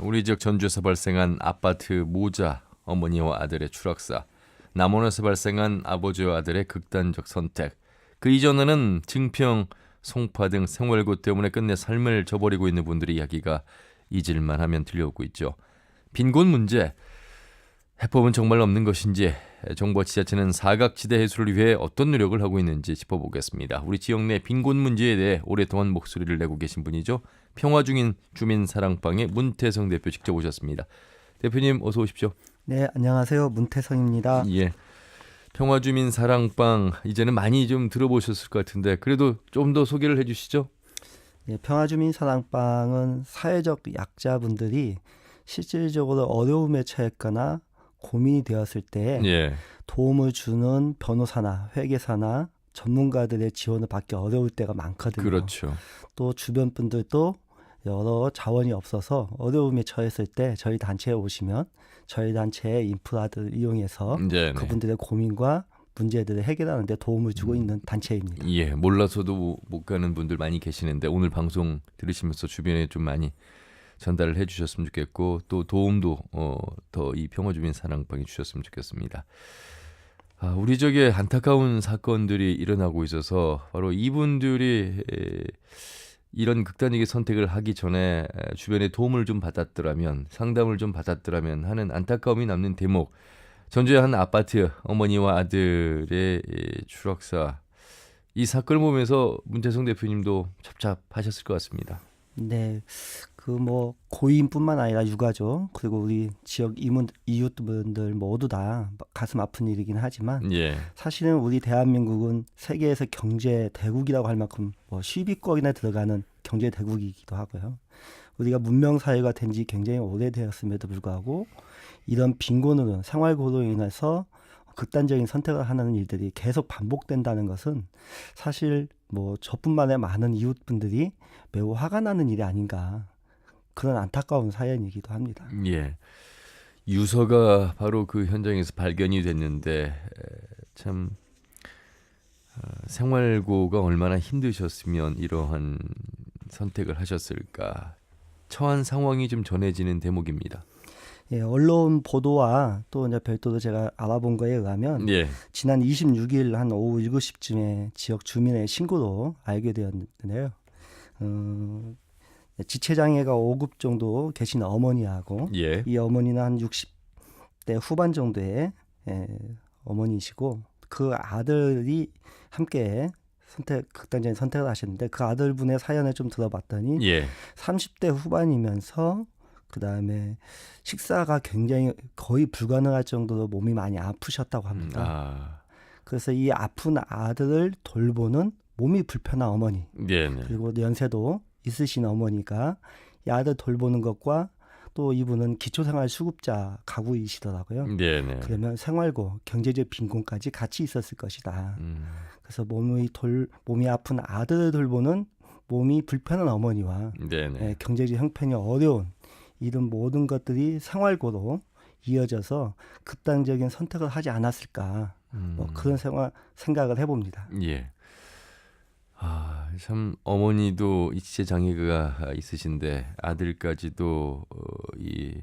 우리 지역 전주에서 발생한 아파트 모자 어머니와 아들의 추락사, 남원에서 발생한 아버지와 아들의 극단적 선택, 그 이전에는 증평, 송파 등 생활고 때문에 끝내 삶을 저버리고 있는 분들의 이야기가 잊을만 하면 들려오고 있죠. 빈곤 문제, 해법은 정말 없는 것인지, 정부와 지자체는 사각지대 해소를 위해 어떤 노력을 하고 있는지 짚어보겠습니다. 우리 지역 내 빈곤 문제에 대해 오랫동안 목소리를 내고 계신 분이죠. 평화중인 주민사랑방의 문태성 대표 직접 오셨습니다. 대표님 어서 오십시오. 네, 안녕하세요. 문태성입니다. 예. 평화주민사랑방 이제는 많이 좀 들어보셨을 것 같은데 그래도 좀 더 소개를 해주시죠. 네, 평화주민사랑방은 사회적 약자분들이 실질적으로 어려움에 처했거나 고민이 되었을 때 예. 도움을 주는 변호사나 회계사나 전문가들의 지원을 받기 어려울 때가 많거든요. 그렇죠. 또 주변 분들도 여러 자원이 없어서 어려움에 처했을 때 저희 단체에 오시면 저희 단체의 인프라들을 이용해서 네네. 그분들의 고민과 문제들을 해결하는 데 도움을 주고 있는 단체입니다. 예, 몰라서도 못 가는 분들 많이 계시는데 오늘 방송 들으시면서 주변에 좀 많이 전달을 해주셨으면 좋겠고 또 도움도 더 이 평화주민사랑방에 주셨으면 좋겠습니다. 우리 지역에 안타까운 사건들이 일어나고 있어서 바로 이분들이 이런 극단적인 선택을 하기 전에 주변에 도움을 좀 받았더라면, 상담을 좀 받았더라면 하는 안타까움이 남는 대목. 전주의 한 아파트 어머니와 아들의 추락사, 이 사건을 보면서 문태성 대표님도 찹찹하셨을 것 같습니다. 네, 그 뭐 고인뿐만 아니라 유가족 그리고 우리 지역 이웃분들 모두 다 가슴 아픈 일이긴 하지만 예, 사실은 우리 대한민국은 세계에서 경제 대국이라고 할 만큼 뭐 10위권이나 들어가는 경제 대국이기도 하고요. 우리가 문명 사회가 된 지 굉장히 오래되었음에도 불구하고 이런 빈곤으로 생활고로 인해서 극단적인 선택을 하는 일들이 계속 반복된다는 것은 사실 뭐 저뿐만의 많은 이웃분들이 매우 화가 나는 일이 아닌가, 그런 안타까운 사연이기도 합니다. 예. 유서가 바로 그 현장에서 발견이 됐는데 참 생활고가 얼마나 힘드셨으면 이러한 선택을 하셨을까. 처한 상황이 좀 전해지는 대목입니다. 예, 언론 보도와 또 이제 별도로 제가 알아본 거에 의하면 예, 지난 26일 한 오후 7시쯤에 지역 주민의 신고로 알게 되었는데요. 지체장애가 5급 정도 계신 어머니하고 예, 이 어머니는 한 60대 후반 정도의 어머니이시고 그 아들이 함께 극단적인 선택을 하셨는데 그 아들분의 사연을 좀 들어봤더니 예, 30대 후반이면서 그 다음에 식사가 굉장히 거의 불가능할 정도로 몸이 많이 아프셨다고 합니다. 그래서 이 아픈 아들을 돌보는 몸이 불편한 어머니, 네네, 그리고 연세도 있으신 어머니가 이 아들 돌보는 것과 또 이분은 기초생활수급자 가구이시더라고요. 네네. 그러면 생활고, 경제적 빈곤까지 같이 있었을 것이다. 그래서 몸이 아픈 아들을 돌보는 몸이 불편한 어머니와 네네. 경제적 형편이 어려운 이런 모든 것들이 생활고로 이어져서 극단적인 선택을 하지 않았을까, 뭐 그런 생각을 해봅니다. 예. 참 어머니도 지체 장애가 있으신데 아들까지도 이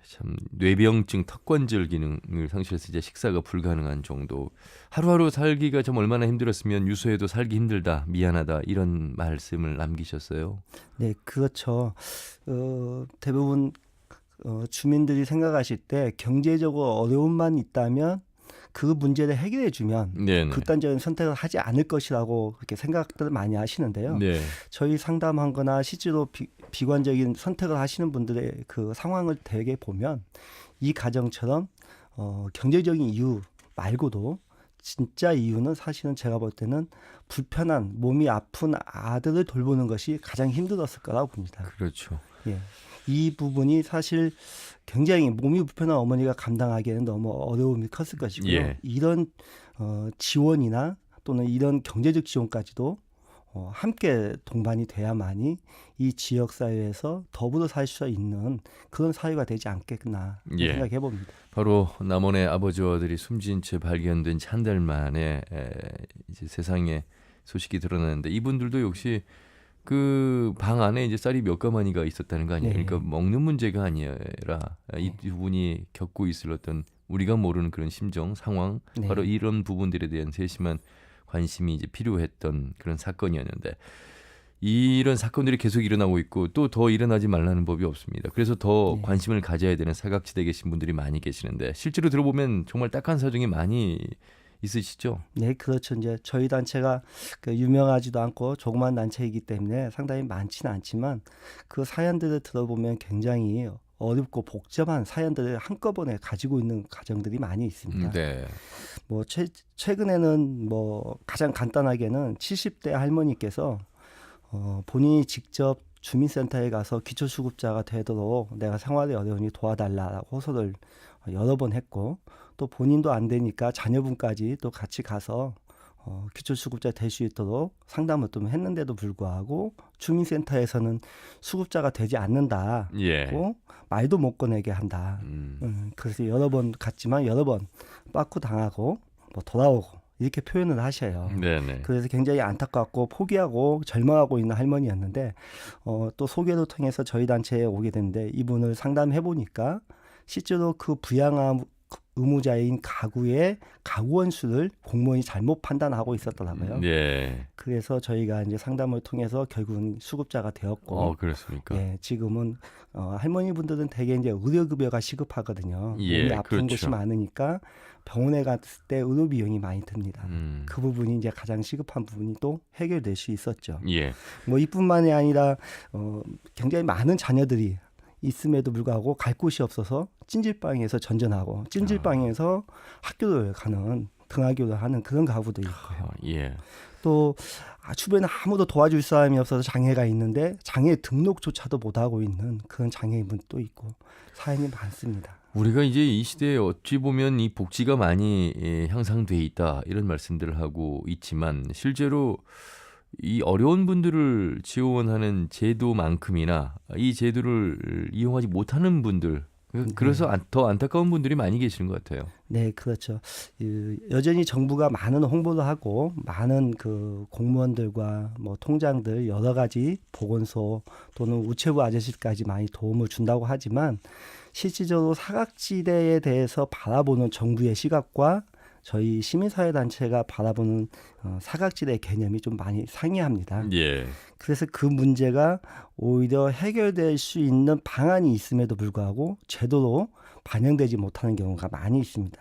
참 뇌병증 턱관절 기능을 상실해서 이제 식사가 불가능한 정도. 하루하루 살기가 좀 얼마나 힘들었으면 유서에도 살기 힘들다, 미안하다 이런 말씀을 남기셨어요. 네, 그렇죠. 대부분 주민들이 생각하실 때 경제적으로 어려움만 있다면 그 문제를 해결해 주면 네네. 극단적인 선택을 하지 않을 것이라고 그렇게 생각들을 많이 하시는데요. 네. 저희 상담한 거나 실제로 비관적인 선택을 하시는 분들의 그 상황을 되게 보면 이 가정처럼 경제적인 이유 말고도 진짜 이유는 사실은 제가 볼 때는 불편한 몸이 아픈 아들을 돌보는 것이 가장 힘들었을 거라고 봅니다. 그렇죠. 예. 이 부분이 사실 굉장히 몸이 불편한 어머니가 감당하기에는 너무 어려움이 컸을 것이고요. 예. 이런 지원이나 또는 이런 경제적 지원까지도 함께 동반이 돼야만이 이 지역 사회에서 더불어 살 수 있는 그런 사회가 되지 않겠나 예. 생각해 봅니다. 바로 남원의 아버지와 아들이 숨진 채 발견된 지 한 달 만에 이제 세상에 소식이 드러나는데 이분들도 역시 그 방 안에 이제 쌀이 몇 가마니가 있었다는 거 아니에요. 네. 그러니까 먹는 문제가 아니라 이 네. 두 분이 겪고 있을 어떤 우리가 모르는 그런 심정, 상황, 네. 바로 이런 부분들에 대한 세심한 관심이 이제 필요했던 그런 사건이었는데 이런 사건들이 계속 일어나고 있고 또 더 일어나지 말라는 법이 없습니다. 그래서 더 네. 관심을 가져야 되는 사각지대에 계신 분들이 많이 계시는데 실제로 들어보면 정말 딱한 사정이 많이 있으시죠? 네, 그렇죠. 이제 저희 단체가 그 유명하지도 않고 조그만 단체이기 때문에 상당히 많지는 않지만 그 사연들을 들어보면 굉장히 어렵고 복잡한 사연들을 한꺼번에 가지고 있는 가정들이 많이 있습니다. 네. 뭐 최근에는 뭐 가장 간단하게는 70대 할머니께서 본인이 직접 주민센터에 가서 기초수급자가 되도록 내가 생활이 어려우니 도와달라고 호소를 여러 번 했고 또 본인도 안 되니까 자녀분까지 또 같이 가서 기초수급자 될 수 있도록 상담을 좀 했는데도 불구하고 주민센터에서는 수급자가 되지 않는다고 예. 말도 못 꺼내게 한다. 그래서 여러 번 갔지만 여러 번 빠꾸 당하고 뭐 돌아오고 이렇게 표현을 하셔요. 네네. 그래서 굉장히 안타깝고 포기하고 절망하고 있는 할머니였는데 또 소개를 통해서 저희 단체에 오게 됐는데 이분을 상담해 보니까 실제로 그 부양 의무자인 가구의 가구원 수를 공무원이 잘못 판단하고 있었더라고요. 예. 그래서 저희가 이제 상담을 통해서 결국은 수급자가 되었고, 그렇습니까? 예, 지금은 할머니분들은 대개 이제 의료급여가 시급하거든요. 예, 몸이 아픈 그렇죠. 곳이 많으니까 병원에 갔을 때 의료 비용이 많이 듭니다. 그 부분이 이제 가장 시급한 부분이 또 해결될 수 있었죠. 예. 뭐 이뿐만이 아니라 굉장히 많은 자녀들이 있음에도 불구하고 갈 곳이 없어서 찜질방에서 전전하고 찜질방에서 학교를 가는 등하교를 하는 그런 가구도 있고요. 예. 또 주변에 아무도 도와줄 사람이 없어서 장애가 있는데 장애 등록조차도 못하고 있는 그런 장애인분도 있고 사연이 많습니다. 우리가 이제 이 시대에 어찌 보면 이 복지가 많이 향상돼 있다 이런 말씀들을 하고 있지만 실제로 이 어려운 분들을 지원하는 제도만큼이나 이 제도를 이용하지 못하는 분들 그래서 더 안타까운 분들이 많이 계시는 것 같아요. 네, 그렇죠. 여전히 정부가 많은 홍보를 하고 많은 그 공무원들과 뭐 통장들 여러 가지 보건소 또는 우체부 아저씨까지 많이 도움을 준다고 하지만 실질적으로 사각지대에 대해서 바라보는 정부의 시각과 저희 시민사회단체가 바라보는 사각지대 개념이 좀 많이 상이합니다. 예. 그래서 그 문제가 오히려 해결될 수 있는 방안이 있음에도 불구하고 제도로 반영되지 못하는 경우가 많이 있습니다.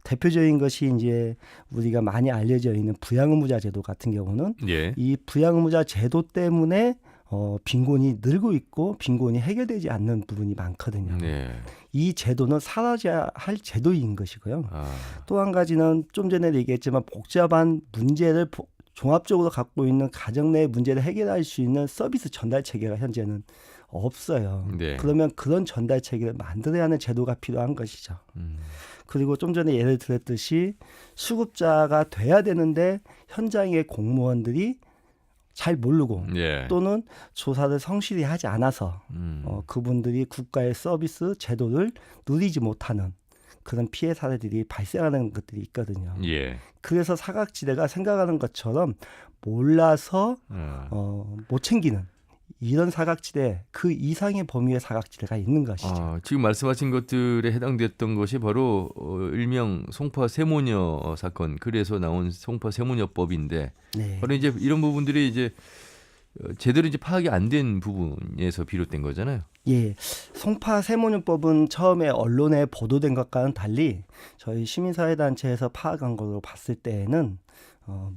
대표적인 것이 이제 우리가 많이 알려져 있는 부양의무자 제도 같은 경우는 예. 이 부양의무자 제도 때문에 빈곤이 늘고 있고 빈곤이 해결되지 않는 부분이 많거든요. 네. 이 제도는 사라져야 할 제도인 것이고요. 아. 또 한 가지는 좀 전에 얘기했지만 복잡한 문제를 종합적으로 갖고 있는 가정 내 문제를 해결할 수 있는 서비스 전달 체계가 현재는 없어요. 네. 그러면 그런 전달 체계를 만들어야 하는 제도가 필요한 것이죠. 그리고 좀 전에 예를 들었듯이 수급자가 돼야 되는데 현장의 공무원들이 잘 모르고 예. 또는 조사를 성실히 하지 않아서 그분들이 국가의 서비스 제도를 누리지 못하는 그런 피해 사례들이 발생하는 것들이 있거든요. 예. 그래서 사각지대가 생각하는 것처럼 몰라서 못 챙기는 이런 사각지대 그 이상의 범위의 사각지대가 있는 것이죠. 지금 말씀하신 것들에 해당됐던 것이 바로 일명 송파 세모녀 사건 그래서 나온 송파 세모녀법인데 네. 바로 이제 이런 부분들이 이제 제대로 이제 파악이 안 된 부분에서 비롯된 거잖아요. 예, 송파 세모녀법은 처음에 언론에 보도된 것과는 달리 저희 시민사회단체에서 파악한 걸로 봤을 때에는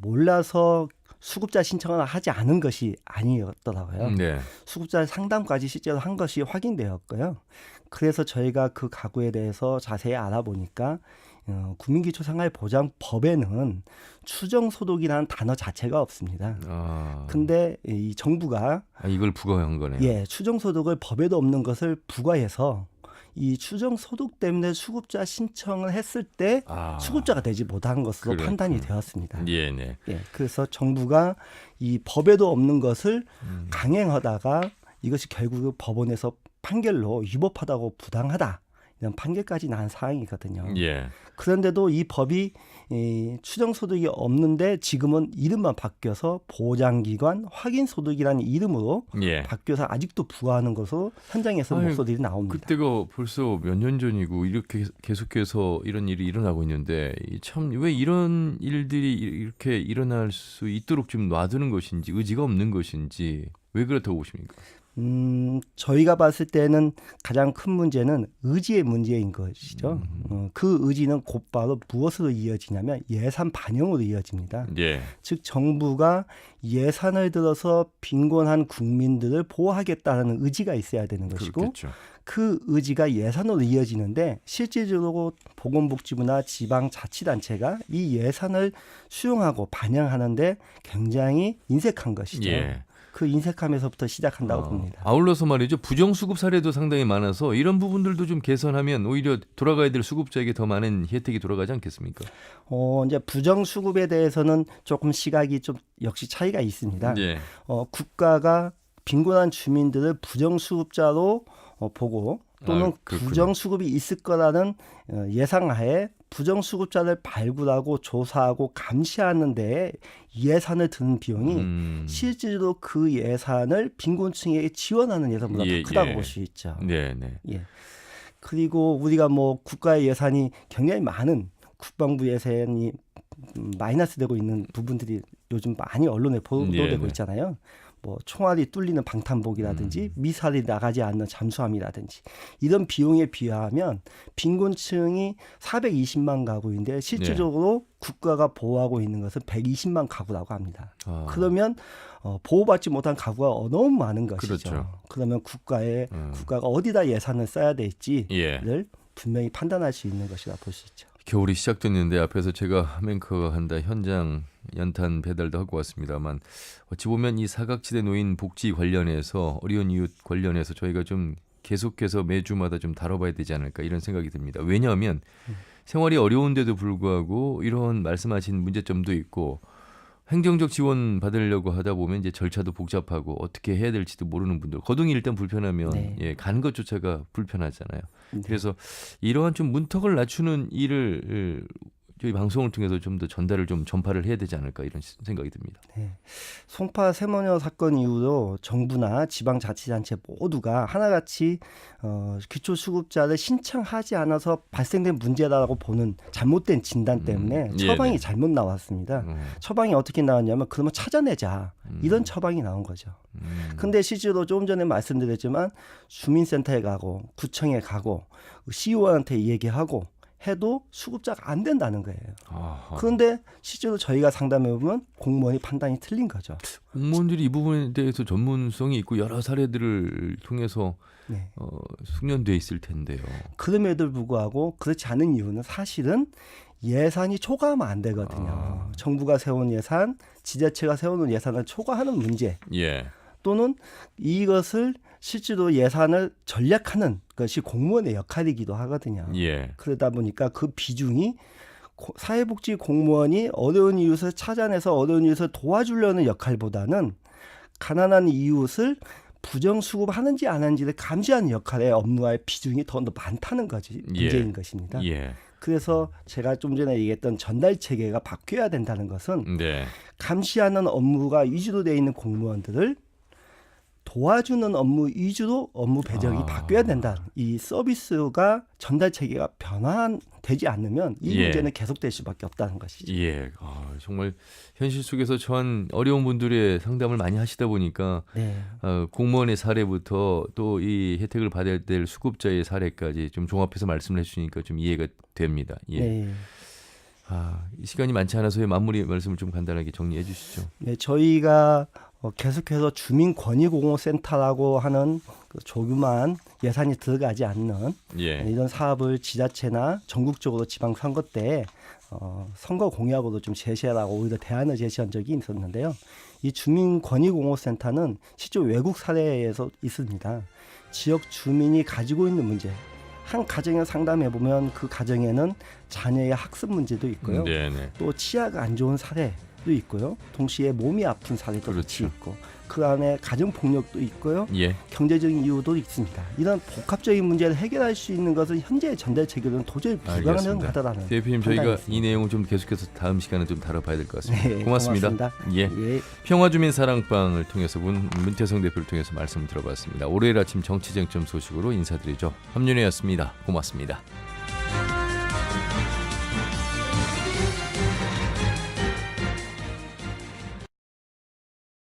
몰라서 수급자 신청을 하지 않은 것이 아니었더라고요. 네. 수급자 상담까지 실제로 한 것이 확인되었고요. 그래서 저희가 그 가구에 대해서 자세히 알아보니까 국민기초생활보장법에는 추정소득이라는 단어 자체가 없습니다. 근데 이 정부가 이걸 부과한 거네요. 예, 추정소득을 법에도 없는 것을 부과해서 이 추정소득 때문에 수급자 신청을 했을 때 수급자가 되지 못한 것으로 판단이 되었습니다. 예, 네. 예, 그래서 정부가 이 법에도 없는 것을 강행하다가 이것이 결국 법원에서 판결로 위법하다고 부당하다 이런 판결까지 난 사항이거든요. 예. 그런데도 이 법이 추정소득이 없는데 지금은 이름만 바뀌어서 보장기관 확인소득이라는 이름으로 예. 바뀌어서 아직도 부과하는 것으로 현장에서 아유, 목소리들이 나옵니다. 그때가 벌써 몇 년 전이고 이렇게 계속해서 이런 일이 일어나고 있는데 참 왜 이런 일들이 이렇게 일어날 수 있도록 좀 놔두는 것인지 의지가 없는 것인지 왜 그렇다고 보십니까? 저희가 봤을 때는 가장 큰 문제는 의지의 문제인 것이죠. 그 의지는 곧바로 무엇으로 이어지냐면 예산 반영으로 이어집니다. 예. 즉 정부가 예산을 들어서 빈곤한 국민들을 보호하겠다는 의지가 있어야 되는 것이고 그렇겠죠. 그 의지가 예산으로 이어지는데 실질적으로 보건복지부나 지방자치단체가 이 예산을 수용하고 반영하는데 굉장히 인색한 것이죠. 예. 그 인색함에서부터 시작한다고 봅니다. 아울러서 말이죠. 부정수급 사례도 상당히 많아서 이런 부분들도 좀 개선하면 오히려 돌아가야 될 수급자에게 더 많은 혜택이 돌아가지 않겠습니까? 이제 부정수급에 대해서는 조금 시각이 좀 역시 차이가 있습니다. 예. 국가가 빈곤한 주민들을 부정수급자로 보고 또는 그렇군요. 부정수급이 있을 거라는 예상하에 부정수급자를 발굴하고 조사하고 감시하는 데에 예산을 드는 비용이 실제로 그 예산을 빈곤층에게 지원하는 예산보다 예, 더 크다고 예. 볼 수 있죠. 네, 네. 예. 그리고 우리가 뭐 국가의 예산이 굉장히 많은 국방부 예산이 마이너스 되고 있는 부분들이 요즘 많이 언론에 보도되고 네. 있잖아요. 뭐 총알이 뚫리는 방탄복이라든지 미사일이 나가지 않는 잠수함이라든지 이런 비용에 비하면 빈곤층이 420만 가구인데 실질적으로 국가가 보호하고 있는 것은 120만 가구라고 합니다. 그러면 보호받지 못한 가구가 너무 많은 것이죠. 그렇죠. 그러면 국가가 어디다 예산을 써야 될지를 예. 분명히 판단할 수 있는 것이라 볼 수 있죠. 겨울이 시작됐는데 앞에서 제가 맹커가 한다 현장 연탄 배달도 하고 왔습니다만 어찌 보면 이 사각지대 노인 복지 관련해서 어려운 이웃 관련해서 저희가 좀 계속해서 매주마다 좀 다뤄봐야 되지 않을까 이런 생각이 듭니다. 왜냐하면 생활이 어려운데도 불구하고 이런 말씀하신 문제점도 있고 행정적 지원 받으려고 하다 보면 이제 절차도 복잡하고 어떻게 해야 될지도 모르는 분들 거동이 일단 불편하면 네. 가는 것조차가 불편하잖아요. 네. 그래서 이러한 좀 문턱을 낮추는 일을 저희 방송을 통해서 좀 더 전파를 해야 되지 않을까 이런 생각이 듭니다. 네. 송파 세모녀 사건 이후로 정부나 지방자치단체 모두가 하나같이 기초수급자를 신청하지 않아서 발생된 문제다라고 보는 잘못된 진단 때문에 처방이 잘못 나왔습니다. 처방이 어떻게 나왔냐면 그러면 찾아내자 이런 처방이 나온 거죠. 근데 실제로 조금 전에 말씀드렸지만 주민센터에 가고 구청에 가고 CEO한테 얘기하고 해도 수급자가 안 된다는 거예요. 아하. 그런데 실제로 저희가 상담해 보면 공무원이 판단이 틀린 거죠. 공무원들이 이 부분에 대해서 전문성이 있고 여러 사례들을 통해서 네. 숙련돼 있을 텐데요. 그럼에도 불구하고 그렇지 않은 이유는 사실은 예산이 초과하면 안 되거든요. 정부가 세운 예산, 지자체가 세우는 예산을 초과하는 문제 예. 또는 이것을 실제로 예산을 전략하는 것이 공무원의 역할이기도 하거든요. 예. 그러다 보니까 그 비중이 사회복지 공무원이 어려운 이웃을 찾아내서 어려운 이웃을 도와주려는 역할보다는 가난한 이웃을 부정수급하는지 안 하는지를 감시하는 역할의 업무와의 비중이 더 많다는 것이 문제인 것입니다. 예. 그래서 제가 좀 전에 얘기했던 전달 체계가 바뀌어야 된다는 것은 네. 감시하는 업무가 위주로 되어 있는 공무원들을 도와주는 업무 위주로 업무 배정이 바뀌어야 된다. 이 서비스가 전달 체계가 변화되지 않으면 이 문제는 계속될 수밖에 없다는 것이죠. 예. 정말 현실 속에서 처한 어려운 분들의 상담을 많이 하시다 보니까 네. 공무원의 사례부터 또 이 혜택을 받아야 될 수급자의 사례까지 좀 종합해서 말씀을 해주시니까 좀 이해가 됩니다. 예. 네. 이 시간이 많지 않아서의 마무리 말씀을 좀 간단하게 정리해 주시죠. 네, 저희가 계속해서 주민권익공모센터라고 하는 그 조그만 예산이 들어가지 않는 이런 사업을 지자체나 전국적으로 지방선거 때 선거 공약으로 좀 제시하라고 오히려 대안을 제시한 적이 있었는데요. 이 주민권익공모센터는 실제 외국 사례에서 있습니다. 지역 주민이 가지고 있는 문제, 한 가정에 상담해 보면 그 가정에는 자녀의 학습 문제도 있고요. 네네. 또 치아가 안 좋은 사례, 있고요. 동시에 몸이 아픈 사례도 같이 있고 그 안에 가정 폭력도 있고요. 예. 경제적인 이유도 있습니다. 이런 복합적인 문제를 해결할 수 있는 것은 현재 전달 체계로는 도저히 불가능하다라는. 대표님 저희가 판단이 이 내용을 좀 계속해서 다음 시간에 좀 다뤄봐야 될 것 같습니다. 네, 고맙습니다. 예. 예. 평화주민 사랑방을 통해서 문태성 대표를 통해서 말씀을 들어봤습니다. 월요일 아침 정치쟁점 소식으로 인사드리죠. 함윤혜였습니다. 고맙습니다.